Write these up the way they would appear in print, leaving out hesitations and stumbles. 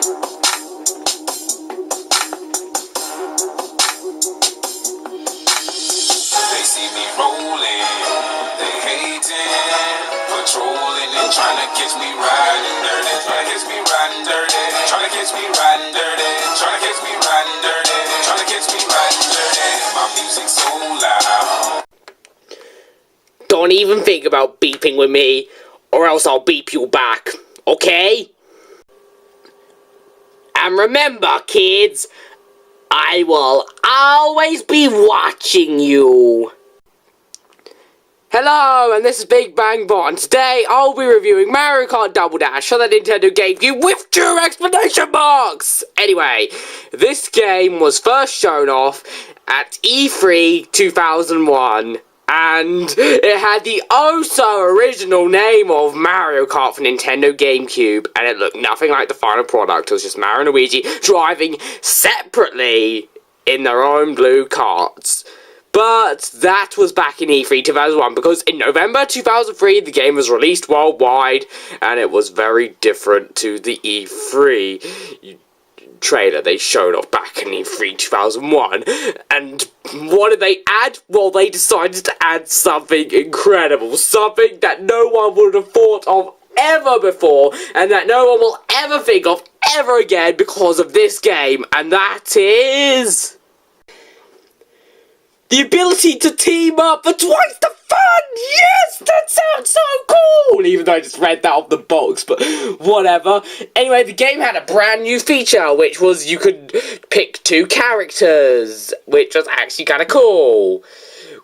They see me rolling, they hating, patrolling and trying to catch me riding dirty, trying to catch me riding dirty, trying to catch me riding dirty, trying to catch me riding dirty, trying to catch me riding dirty. My music's so loud. Don't even think about beeping with me, or else I'll beep you back, okay? And remember, kids, I will always be watching you. Hello, and this is Big Bang Bot, and today I'll be reviewing Mario Kart Double Dash for the Nintendo GameCube with 2 exclamation marks! Anyway, this game was first shown off at E3 2001. And it had the oh-so-original name of Mario Kart for Nintendo GameCube, and it looked nothing like the final product. It was just Mario and Luigi driving separately in their own blue karts. But that was back in E3 2001, because in November 2003, the game was released worldwide, and it was very different to the E3 trailer they showed off back in E3 2001. And what did they add? Well, they decided to add something incredible, something that no one would have thought of ever before, and that no one will ever think of ever again because of this game, and that is the ability to team up for twice the fun! Yes! That sounds so cool! Even though I just read that off the box, but whatever. Anyway, the game had a brand new feature, which was you could pick 2 characters, which was actually kind of cool.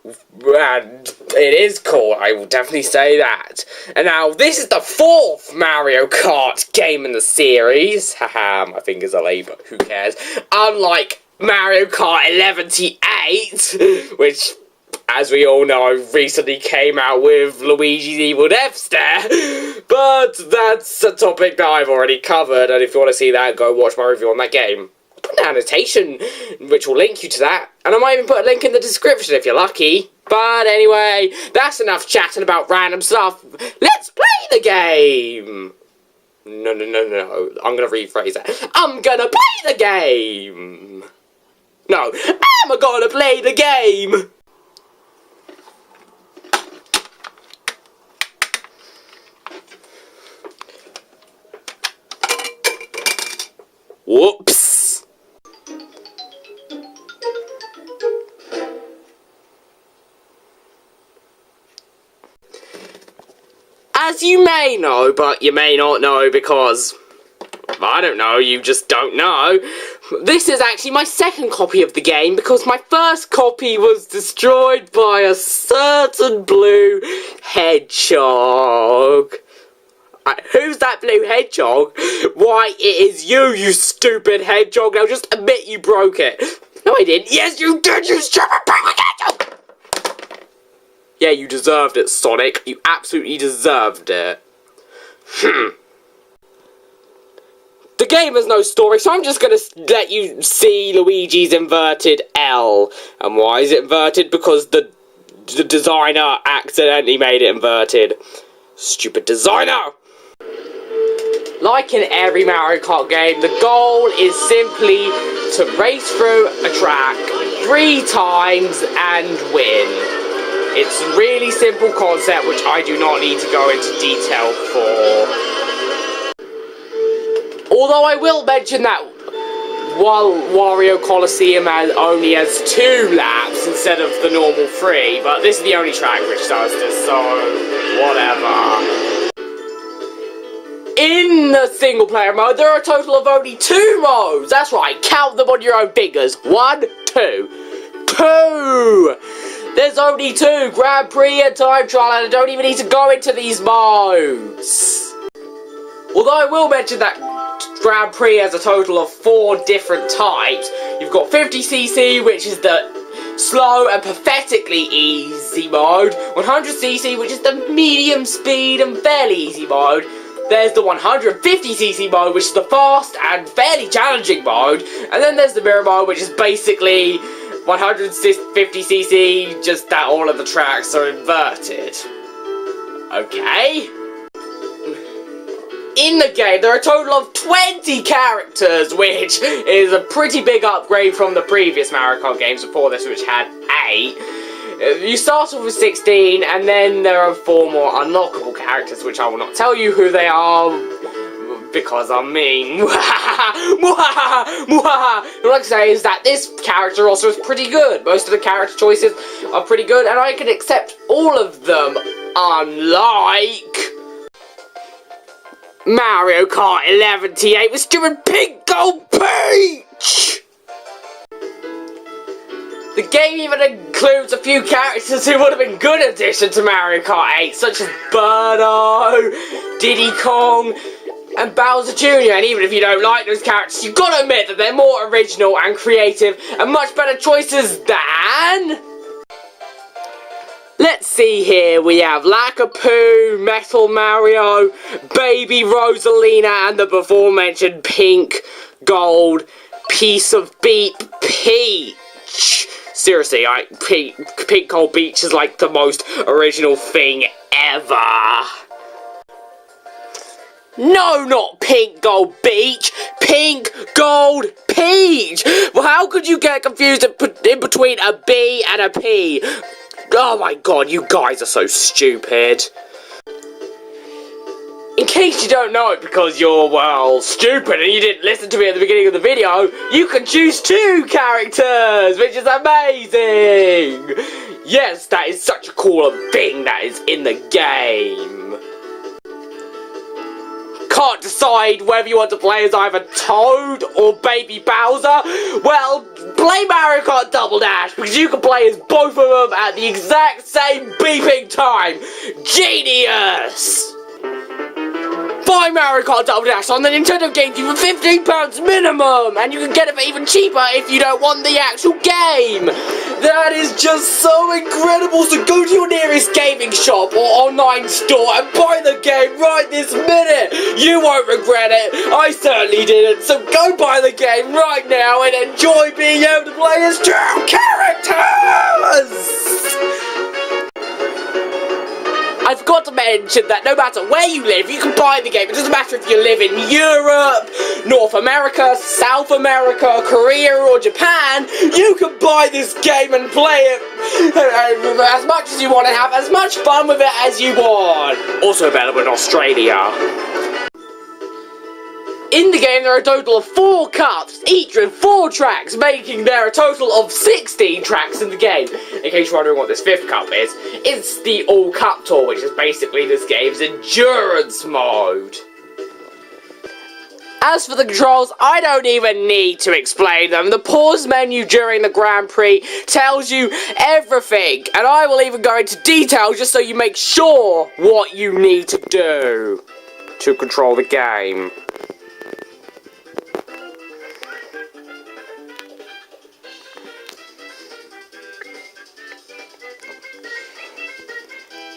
And it is cool, I will definitely say that. And now, this is the 4th Mario Kart game in the series. Haha, my fingers are late, but who cares? Unlike Mario Kart 11T8, which, as we all know, recently came out with Luigi's Evil Death Stare. But that's a topic that I've already covered, and if you want to see that, go watch my review on that game. I'll put an annotation, which will link you to that, and I might even put a link in the description if you're lucky. But anyway, that's enough chatting about random stuff. Let's play the game! No, I'm gonna rephrase that. I'm gonna play the game! No, I'm gonna play the game! Whoops! As you may know, but you may not know because I don't know, you just don't know. This is actually my 2nd copy of the game because my 1st copy was destroyed by a certain blue hedgehog. Who's that blue hedgehog? Why, it is you, you stupid hedgehog. Now just admit you broke it. No, I didn't. Yes, you did, you stupid hedgehog! Yeah, you deserved it, Sonic. You absolutely deserved it. The game has no story, so I'm just gonna let you see Luigi's inverted L. And why is it inverted? Because the designer accidentally made it inverted. Stupid designer! Like in every Mario Kart game, the goal is simply to race through a track 3 times and win. It's a really simple concept which I do not need to go into detail for. Although I will mention that while Wario Coliseum only has 2 laps instead of the normal 3, but this is the only track which does this, so whatever. In the single player mode, there are a total of only 2 modes. That's right, count them on your own fingers. 1, 2. 2! There's only 2, Grand Prix and Time Trial, and I don't even need to go into these modes. Although I will mention that Grand Prix has a total of 4 different types. You've got 50cc, which is the slow and pathetically easy mode. 100cc, which is the medium speed and fairly easy mode. There's the 150cc mode, which is the fast and fairly challenging mode. And then there's the mirror mode, which is basically 150cc, just that all of the tracks are inverted. Okay? In the game, there are a total of 20 characters, which is a pretty big upgrade from the previous Mario Kart games before this, which had 8. You start off with 16, and then there are 4 more unlockable characters, which I will not tell you who they are, because I'm mean. What I can say is that this character also is pretty good. Most of the character choices are pretty good, and I can accept all of them, unlike Mario Kart 11 T8 with stupid pink gold peach! The game even includes a few characters who would have been good addition to Mario Kart 8, such as Birdo, Diddy Kong, and Bowser Jr. And even if you don't like those characters, you've got to admit that they're more original and creative and much better choices than... Let's see here, we have Lakitu, Metal Mario, Baby Rosalina, and the before mentioned pink, gold, piece of beep peach. Seriously, pink gold peach is like the most original thing ever. No, not pink gold beach, pink gold peach. Well, how could you get confused in between a B and a P? Oh my god, you guys are so stupid. In case you don't know it because you're, well, stupid and you didn't listen to me at the beginning of the video, you can choose 2 characters, which is amazing! Yes, that is such a cool thing that is in the game. Can't decide whether you want to play as either Toad or Baby Bowser? Well, play Mario Kart Double Dash, because you can play as both of them at the exact same beeping time. Genius! Buy Mario Kart Double Dash on the Nintendo GameCube for £15 minimum, and you can get it for even cheaper if you don't want the actual game. That is just so incredible, so go to your nearest gaming shop or online store and buy the game right this minute. You won't regret it, I certainly didn't, so go buy the game right now and enjoy being able to play as 2 characters! I forgot to mention that no matter where you live, you can buy the game. It doesn't matter if you live in Europe, North America, South America, Korea, or Japan. You can buy this game and play it as much as you want and have as much fun with it as you want. Also available in Australia. In the game, there are a total of 4 cups, each with 4 tracks, making there a total of 16 tracks in the game. In case you're wondering what this 5th cup is, it's the All Cup Tour, which is basically this game's endurance mode. As for the controls, I don't even need to explain them. The pause menu during the Grand Prix tells you everything, and I will even go into detail just so you make sure what you need to do to control the game.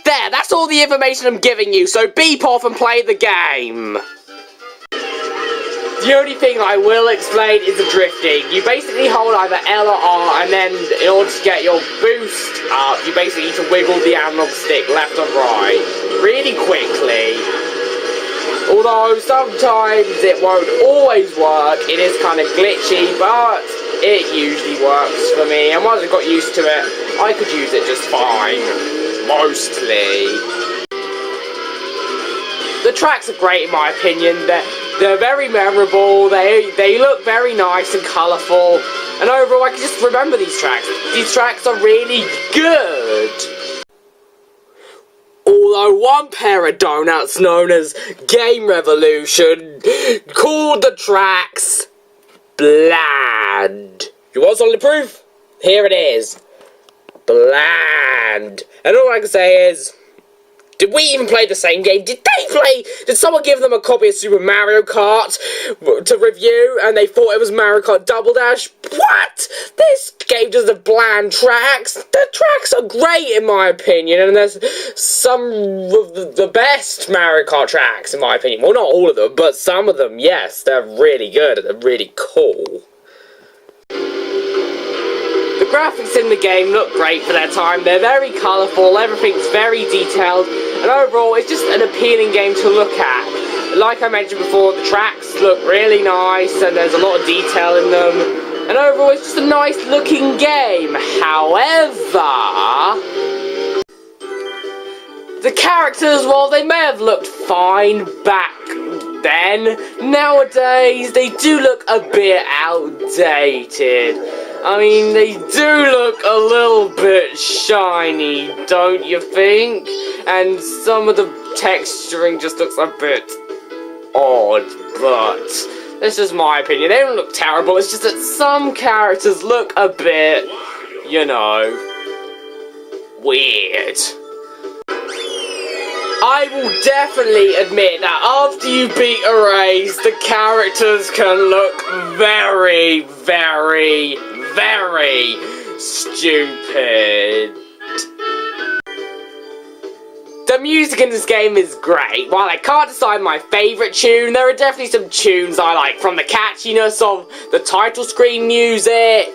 There, that's all the information I'm giving you, so beep off and play the game. The only thing I will explain is the drifting. You basically hold either L or R, and then in order to get your boost up, you basically need to wiggle the analog stick left and right really quickly. Although sometimes it won't always work, it is kind of glitchy, but it usually works for me, and once I got used to it, I could use it just fine. Mostly. The tracks are great in my opinion. They're very memorable. They look very nice and colourful. And overall, I can just remember these tracks. These tracks are really good. Although one pair of donuts known as Game Revolution called the tracks bland. You want solid proof? Here it is. Bland. And all I can say is, did we even play the same game? Did someone give them a copy of Super Mario Kart to review and they thought it was Mario Kart Double Dash? What? This game does have bland tracks. The tracks are great in my opinion, and there's some of the best Mario Kart tracks in my opinion. Well, not all of them, but some of them, yes, they're really good and they're really cool. The graphics in the game look great for their time. They're very colourful, everything's very detailed, and overall it's just an appealing game to look at. like I mentioned before, the tracks look really nice and there's a lot of detail in them. And overall, it's just a nice looking game. However, the characters, while they may have looked fine back then, nowadays they do look a bit outdated. I mean, they do look a little bit shiny, don't you think? And some of the texturing just looks a bit odd, but this is my opinion. They don't look terrible, it's just that some characters look a bit, you know, weird. I will definitely admit that after you beat a race, the characters can look very, very, very stupid. The music in this game is great. While I can't decide my favourite tune, there are definitely some tunes I like, from the catchiness of the title screen music,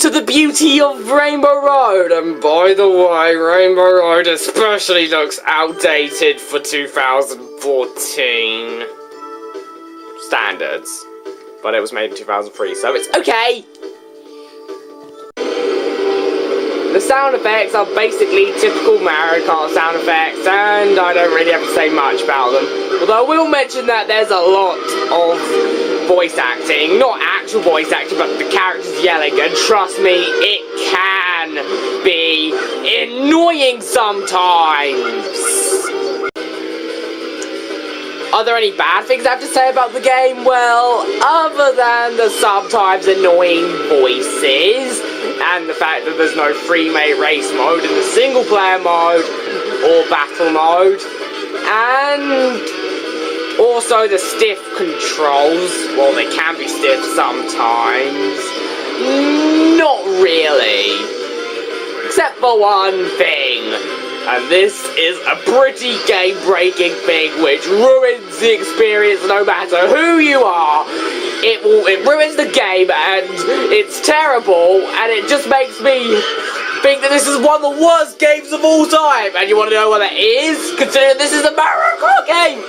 to the beauty of Rainbow Road. And by the way, Rainbow Road especially looks outdated for 2014 standards. But it was made in 2003, so it's okay. The sound effects are basically typical Mario Kart sound effects, and I don't really have to say much about them. Although I will mention that there's a lot of voice acting, not actual voice acting, but the characters yelling, and trust me, it can be annoying sometimes. Are there any bad things I have to say about the game? Well, other than the sometimes annoying voices, and the fact that there's no free-made race mode in the single-player mode, or battle mode, and also the stiff controls, well, they can be stiff sometimes. Not really. Except for one thing. And this is a pretty game-breaking thing which ruins the experience no matter who you are. It ruins the game and it's terrible and it just makes me think that this is one of the worst games of all time. And you want to know what that is? Considering this is a Mario Kart game.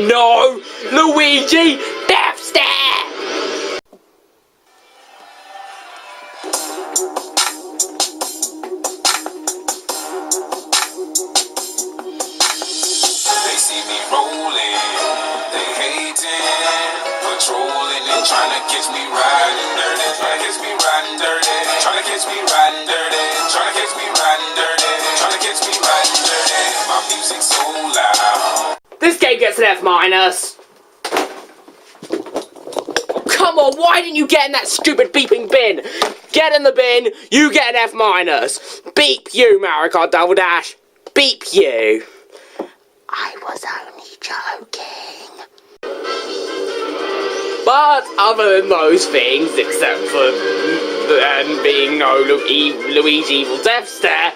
No, Luigi Death Stare! They see me rolling, they hating, patrolling and trying to catch me riding dirty, trying to catch me riding dirty, trying to catch me riding dirty, trying to catch me riding dirty, trying to catch me riding dirty. My music's so loud. This game gets an F-. Come on, why didn't you get in that stupid beeping bin? Get in the bin, you get an F-. Beep you, Mario Kart Double Dash. Beep you. I was only joking. But other than those things, except for being no Luigi Evil Death Stare,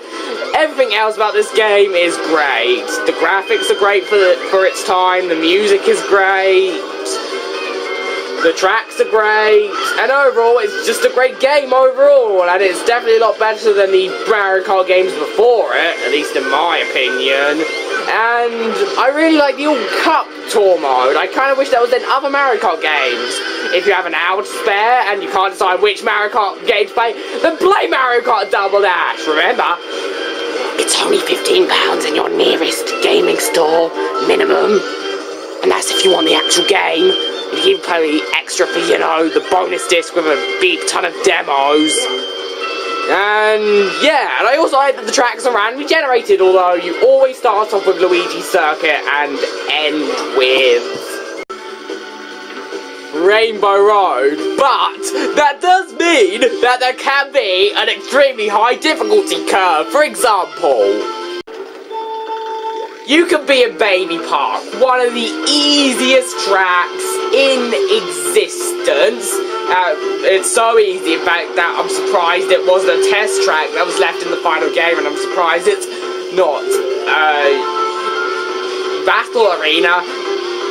everything else about this game is great. The graphics are great for its time, the music is great, the tracks are great, and overall it's just a great game overall, and it's definitely a lot better than the Mario Kart games before it, at least in my opinion. And I really like the all-cup tour mode. I kind of wish that was in other Mario Kart games. If you have an hour to spare and you can't decide which Mario Kart game to play, then play Mario Kart Double Dash. Remember, it's only £15 in your nearest gaming store, minimum. and that's if you want the actual game. You can even play extra for, you know, the bonus disc with a big ton of demos. And yeah, and I also like that the tracks are randomly generated, although you always start off with Luigi's Circuit and end with Rainbow Road, but that does mean that there can be an extremely high difficulty curve. For example, you can be in Baby Park, one of the easiest tracks in existence. It's so easy, in fact, that I'm surprised it wasn't a test track that was left in the final game, and I'm surprised it's not Battle Arena,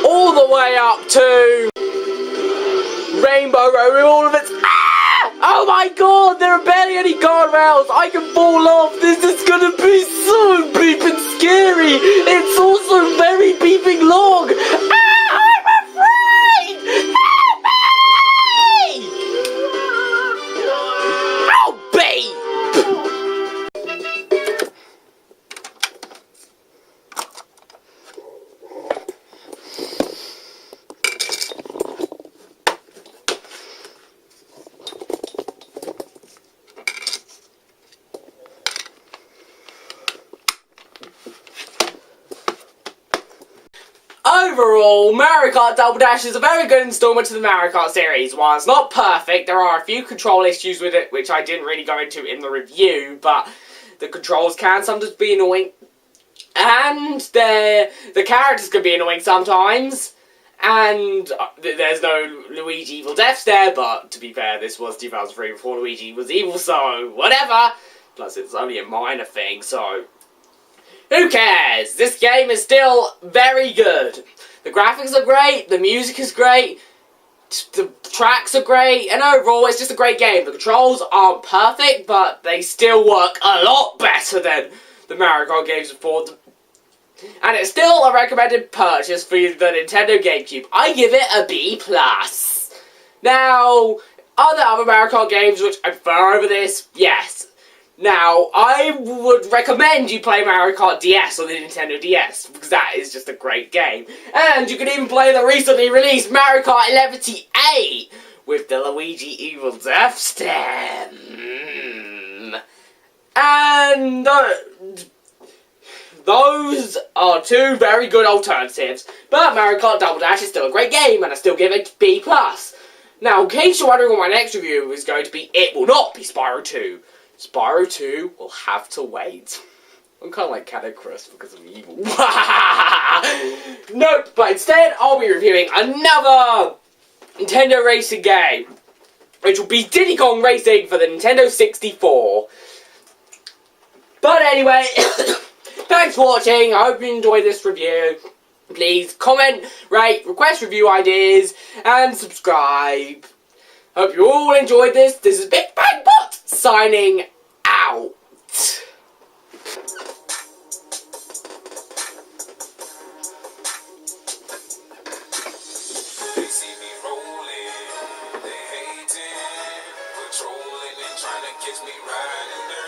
all the way up to Rainbow Road with all of its... Oh my god, there are barely any guardrails! I can fall off! This is gonna be so beeping scary! It's also very beeping long! I'm afraid! Help me! Oh, beep! Overall, Mario Kart Double Dash is a very good installment to the Mario Kart series. While it's not perfect, there are a few control issues with it, which I didn't really go into in the review, but the controls can sometimes be annoying, and the characters can be annoying sometimes, and there's no Luigi Evil Deaths there, but to be fair, this was 2003 before Luigi was evil, so whatever. Plus, it's only a minor thing, so... who cares? This game is still very good. The graphics are great, the music is great, the tracks are great, and overall it's just a great game. The controls aren't perfect, but they still work a lot better than the Mario Kart games before. And it's still a recommended purchase for the Nintendo GameCube. I give it a B+. Now, are there other Mario Kart games which I prefer over this? Yes. Now, I would recommend you play Mario Kart DS on the Nintendo DS, because that is just a great game. And you can even play the recently released Mario Kart 11 with the Luigi Evil Death Stem. And those are two very good alternatives. But Mario Kart Double Dash is still a great game, and I still give it B+. Now, in case you're wondering what my next review is going to be, it will not be Spyro 2. Spyro 2 will have to wait. I'm kind of like Catacross because I'm evil. Nope, but instead I'll be reviewing another Nintendo racing game, which will be Diddy Kong Racing for the Nintendo 64. But anyway, thanks for watching. I hope you enjoyed this review. Please comment, rate, request review ideas, and subscribe. Hope you all enjoyed this. This is Big Bang Bot signing out. They see me rolling, they hating, patrolling and trying to catch me riding dirty.